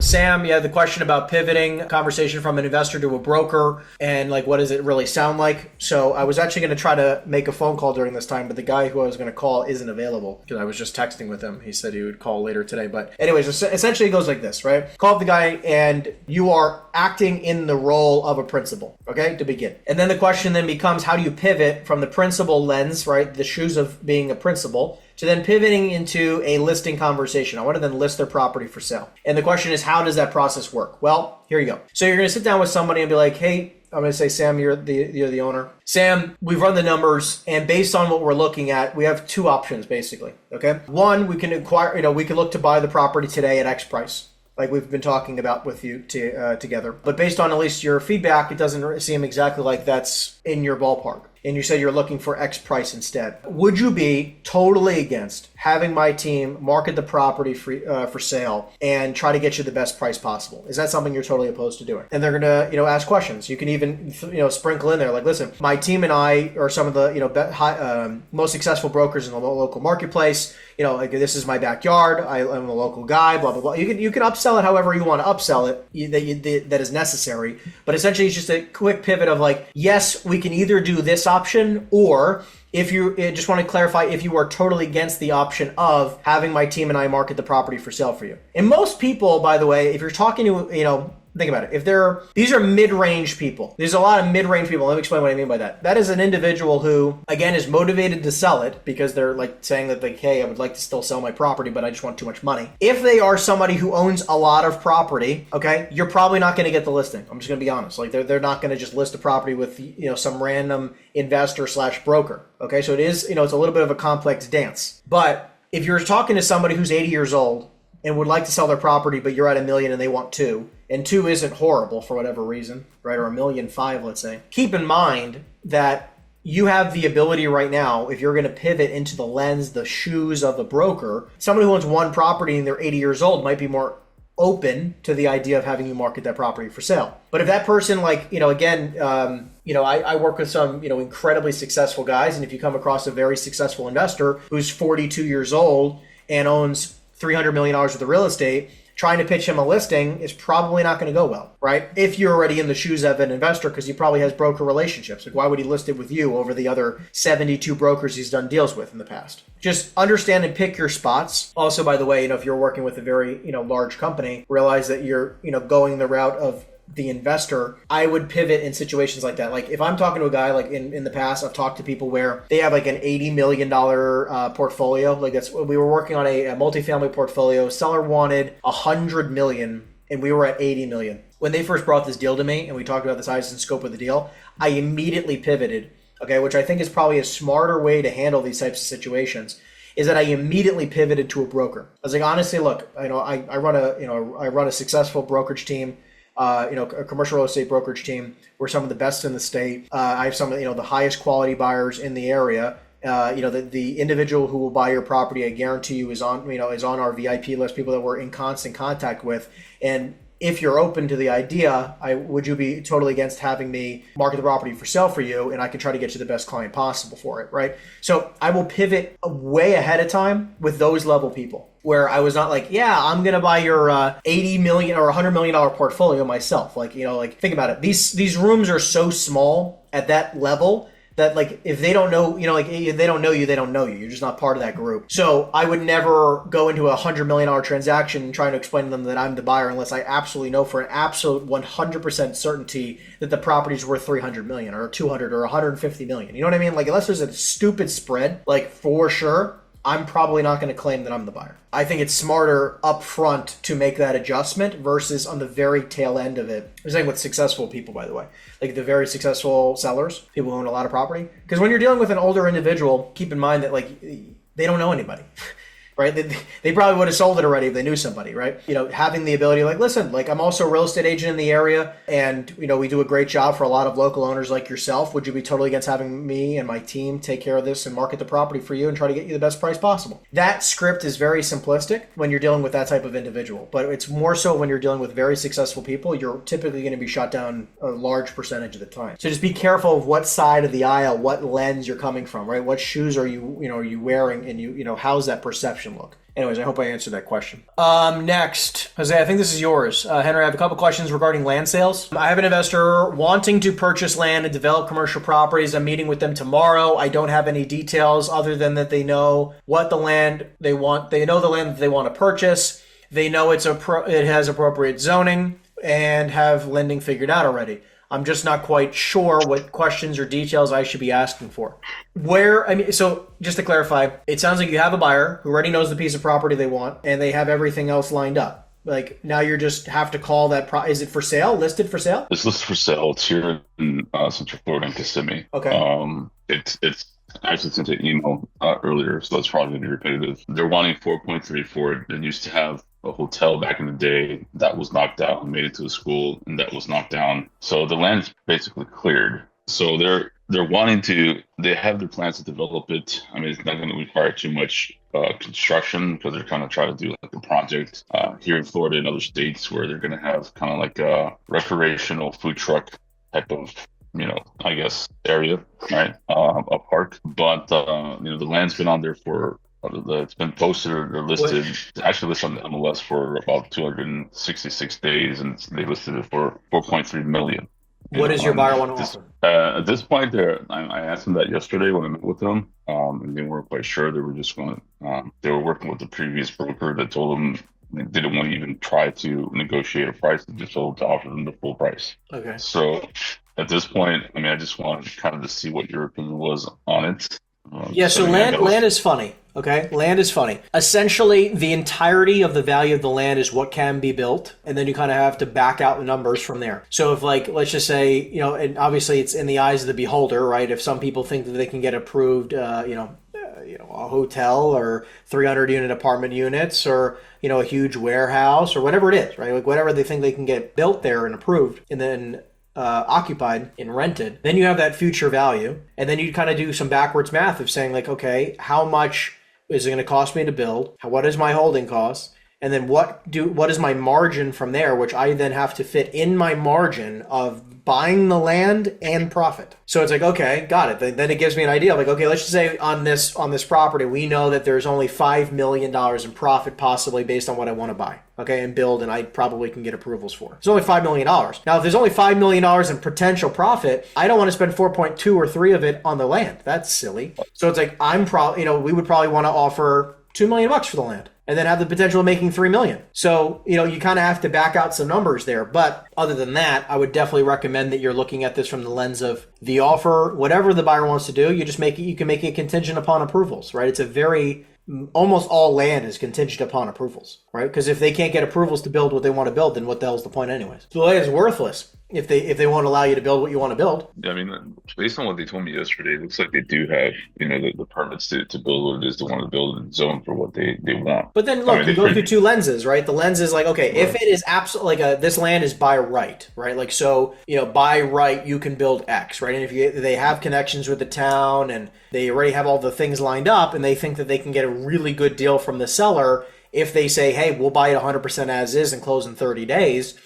Sam, you had the question about pivoting conversation from an investor to a broker and like what does it really sound like? So I was actually going to try to make a phone call during this time, but the guy who I was going to call isn't available because I was just texting with him. He said he would call later today. But anyways, essentially it goes like this, right? Call up the guy and you are acting in the role of a principal, okay, to begin. And then the question then becomes, how do you pivot from the principal lens, right, the shoes of being a principal, to then pivoting into a listing conversation. I want to then list their property for sale. And the question is, how does that process work? Well, here you go. So you're going to sit down with somebody and be like, hey, I'm going to say, Sam, you're the owner. Sam, we've run the numbers, and based on what we're looking at, we have two options, basically, okay? One, we can acquire, we can look to buy the property today at X price, like we've been talking about with you together. But based on at least your feedback, it doesn't seem exactly like that's in your ballpark. And you said you're looking for X price instead. Would you be totally against having my team market the property for sale and try to get you the best price possible? Is that something you're totally opposed to doing? And they're going to, ask questions. You can even, sprinkle in there like, listen, my team and I are some of the, most successful brokers in the local marketplace. Like this is my backyard. I'm a local guy. Blah blah blah. You can upsell it however you want to upsell it that is necessary. But essentially, it's just a quick pivot of like, yes, we can either do this option, or if you just want to clarify, if you are totally against the option of having my team and I market the property for sale for you. And most people, by the way, if you're talking to, think about it. These are mid-range people. There's a lot of mid-range people. Let me explain what I mean by that. That is an individual who, again, is motivated to sell it because they're like saying that like, hey, I would like to still sell my property, but I just want too much money. If they are somebody who owns a lot of property, okay, you're probably not going to get the listing. I'm just going to be honest. Like they're not going to just list a property with, some random investor / broker. Okay, so it is, it's a little bit of a complex dance. But if you're talking to somebody who's 80 years old and would like to sell their property, but you're at $1 million and they want $2 million, and 2 isn't horrible for whatever reason, right? Or $1.5 million, let's say. Keep in mind that you have the ability right now, if you're going to pivot into the lens, the shoes of the broker, somebody who owns one property and they're 80 years old might be more open to the idea of having you market that property for sale. But if that person, like, I work with some, incredibly successful guys, and if you come across a very successful investor who's 42 years old and owns $300 million worth of real estate, trying to pitch him a listing is probably not going to go well, right? If you're already in the shoes of an investor, because he probably has broker relationships. Like, why would he list it with you over the other 72 brokers he's done deals with in the past? Just understand and pick your spots. Also, by the way, if you're working with a very, large company, realize that you're, going the route of the investor. I would pivot in situations like that. Like if I'm talking to a guy, like in the past, I've talked to people where they have like an $80 million portfolio. Like we were working on a multifamily portfolio. Seller wanted $100 million and we were at $80 million. When they first brought this deal to me and we talked about the size and scope of the deal, I immediately pivoted, okay, which I think is probably a smarter way to handle these types of situations, is that I immediately pivoted to a broker. I was like, honestly, look, I run a successful brokerage team. A commercial real estate brokerage team. We're some of the best in the state. I have some of the highest quality buyers in the area. The individual who will buy your property, I guarantee you, is on our VIP list. People that we're in constant contact with. And if you're open to the idea, would you be totally against having me market the property for sale for you, and I can try to get you the best client possible for it, right? So I will pivot way ahead of time with those level people, where I was not like, yeah, I'm going to buy your $80 million or $100 million portfolio myself. Like, think about it. These rooms are so small at that level that like if they don't know, if they don't know you, they don't know you. You're just not part of that group. So I would never go into a $100 million transaction trying to explain to them that I'm the buyer unless I absolutely know for an absolute 100% certainty that the property's worth $300 million or $200 or $150 million. You know what I mean? Like unless there's a stupid spread, like for sure, I'm probably not going to claim that I'm the buyer. I think it's smarter up front to make that adjustment versus on the very tail end of it. I'm saying with successful people, by the way, like the very successful sellers, people who own a lot of property. Because when you're dealing with an older individual, keep in mind that like they don't know anybody. Right? They probably would have sold it already if they knew somebody, right? Having the ability, like, listen, like I'm also a real estate agent in the area and, we do a great job for a lot of local owners like yourself. Would you be totally against having me and my team take care of this and market the property for you and try to get you the best price possible? That script is very simplistic when you're dealing with that type of individual, but it's more so when you're dealing with very successful people. You're typically going to be shot down a large percentage of the time. So just be careful of what side of the aisle, what lens you're coming from, right? What shoes are you wearing and how's that perception look? Anyways, I hope I answered that question. Next, Jose, I think this is yours. Henry, I have a couple questions regarding land sales. I have an investor wanting to purchase land and develop commercial properties. I'm meeting with them tomorrow. I don't have any details other than that they know what the land they want. They know the land that they want to purchase. They know it has appropriate zoning and have lending figured out already. I'm just not quite sure what questions or details I should be asking for. So just to clarify, it sounds like you have a buyer who already knows the piece of property they want and they have everything else lined up. Like now you just have to call that. Is it for sale? Listed for sale? It's listed for sale. It's here in Central Florida in Kissimmee. Okay. It's actually sent an email earlier, so that's probably going to be repetitive. They're wanting 4.3 for it. They used to have a hotel back in the day that was knocked down and made it to a school, and that was knocked down. So the land is basically cleared. So they're wanting to. They have their plans to develop it. I mean, it's not going to require too much construction because they're kind of trying to do like a project here in Florida and other states where they're going to have kind of like a recreational food truck type of, I guess, area, right? A park. But, the land's been on there it's been posted or listed. It's actually listed on the MLS for about 266 days, and they listed it for 4.3 million. What does your buyer want to offer? At this point, I asked them that yesterday when I met with them, and they weren't quite sure. They were just going. They were working with the previous broker that told them they didn't want to even try to negotiate a price. They just told them to offer them the full price. Okay. So at this point, I just wanted kind of to see what your opinion was on it. So land is funny. Okay, land is funny. Essentially, the entirety of the value of the land is what can be built, and then you kind of have to back out the numbers from there. So if let's just say, and obviously it's in the eyes of the beholder, right? If some people think that they can get approved, a hotel or 300 unit apartment units or, a huge warehouse or whatever it is, right? Like whatever they think they can get built there and approved and then occupied and rented, then you have that future value. And then you kind of do some backwards math of saying like, okay, how much is it going to cost me to build? What is my holding cost? And then what is my margin from there, which I then have to fit in my margin of buying the land and profit. So it's like, okay, got it. Then it gives me an idea of like, okay, let's just say on this property, we know that there's only $5 million in profit possibly based on what I want to buy, okay, and build, and I probably can get approvals for. It's only $5 million. Now, if there's only $5 million in potential profit, I don't want to spend 4.2 or 3 of it on the land. That's silly. So it's like, we would probably want to offer $2 million for the land, and then have the potential of making $3 million. So, you kind of have to back out some numbers there. But other than that, I would definitely recommend that you're looking at this from the lens of the offer, whatever the buyer wants to do, you can make it contingent upon approvals, right? It's almost all land is contingent upon approvals, right? Because if they can't get approvals to build what they want to build, then what the hell's the point anyways? So the land is worthless if they won't allow you to build what you want to build. Yeah, based on what they told me yesterday, it looks like they do have, the permits to build what it is they want to build and zone for what they want. But then look, you go through two lenses, right? The lens is like, okay, if it is absolutely this land is by right, right? Like, so, by right, you can build X, right? And if they have connections with the town and they already have all the things lined up and they think that they can get a really good deal from the seller, if they say, hey, we'll buy it 100% as is and close in 30 days,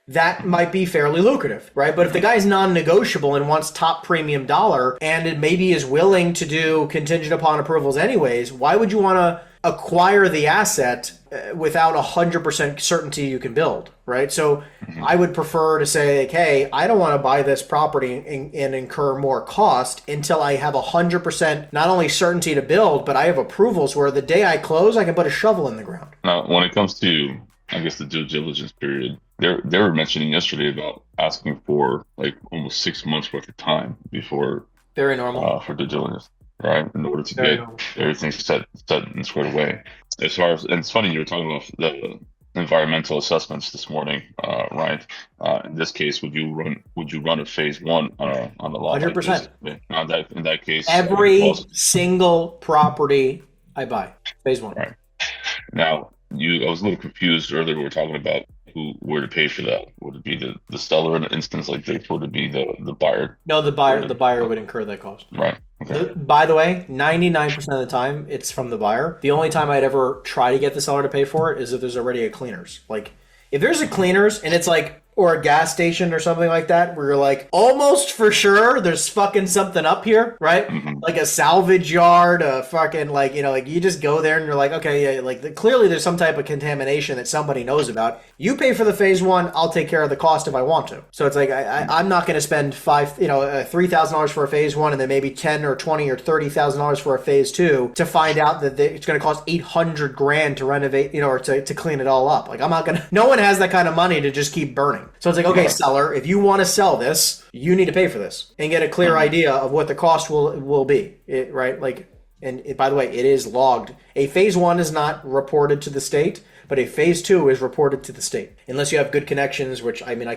that might be fairly lucrative, right? But if the guy's non-negotiable and wants top premium dollar and it maybe is willing to do contingent upon approvals anyways, why would you want to acquire the asset without 100% certainty you can build, right? So I would prefer to say, like, hey, I don't want to buy this property and incur more cost until I have 100% not only certainty to build, but I have approvals where the day I close, I can put a shovel in the ground. Now, when it comes to, I guess, the due diligence period, they were mentioning yesterday about asking for like almost 6 months worth of time before very normal for due diligence, right? In order to get everything set and squared away. As far as, and it's funny you were talking about the environmental assessments this morning, right? In this case, would you run a phase 1 on the lot? 100%. Like in that case, every single property I buy, phase 1. Right. Now, I was a little confused earlier. We were talking about where to pay for that. Would it be the seller in an instance like this? Would it be the buyer? No, the buyer would incur that cost. Right. Okay. By the way, 99% of the time it's from the buyer. The only time I'd ever try to get the seller to pay for it is if there's already a cleaners. Like if there's a cleaners and it's like or a gas station or something like that, where you're like, almost for sure there's fucking something up here, right? Mm-hmm. Like a salvage yard, a fucking, like, you know, like you just go there and you're like, okay, yeah, like clearly there's some type of contamination that somebody knows about. You pay for the phase one, I'll take care of the cost if I want to. So it's like, I'm not going to spend $3,000 for a phase one and then maybe 10 or 20 or $30,000 for a phase two to find out that it's going to cost 800 grand to renovate, you know, or to clean it all up. Like, I'm not going to, no one has that kind of money to just keep burning. So it's like, okay, seller, if you want to sell this, you need to pay for this and get a clear idea of what the cost will be, right? Like, and by the way, it is logged. A phase one is not reported to the state, but a phase two is reported to the state. Unless you have good connections, which, I mean, I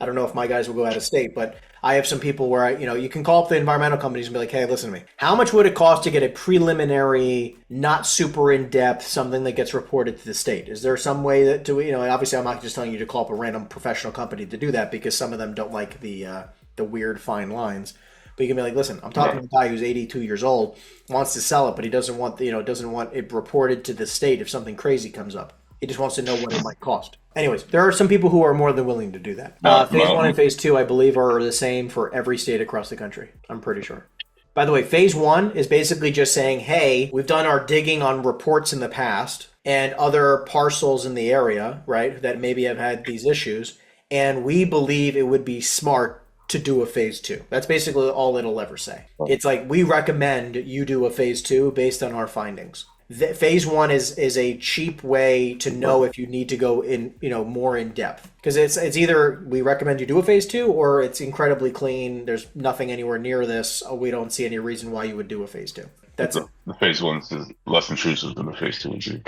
don't know if my guys will go out of state, but I have some people where you can call up the environmental companies and be like, hey, listen to me. How much would it cost to get a preliminary, not super in-depth, something that gets reported to the state? Is there some way that obviously I'm not just telling you to call up a random professional company to do that, because some of them don't like the weird fine lines. But you can be like, listen, I'm talking to a guy who's 82 years old, wants to sell it, but he doesn't want it reported to the state if something crazy comes up. He just wants to know what it might cost. Anyways, there are some people who are more than willing to do that. Phase one and phase two, I believe, are the same for every state across the country. I'm pretty sure. By the way, phase one is basically just saying, hey, we've done our digging on reports in the past and other parcels in the area, right, that maybe have had these issues, and we believe it would be smart to do a phase two. That's basically all it'll ever say. It's like, we recommend you do a phase two based on our findings. Phase one is a cheap way to know if you need to go in, more in depth, because it's either we recommend you do a phase two or it's incredibly clean. There's nothing anywhere near this. We don't see any reason why you would do a phase two. That's the phase one is less intrusive than the phase two would be.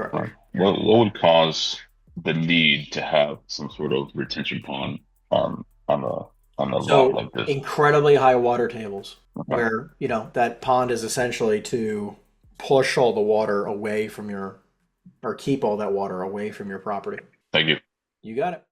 correct. What would cause the need to have some sort of retention pond on a lot like this? Incredibly high water tables, where that pond is essentially to push all the water away from or keep all that water away from your property. Thank you. You got it.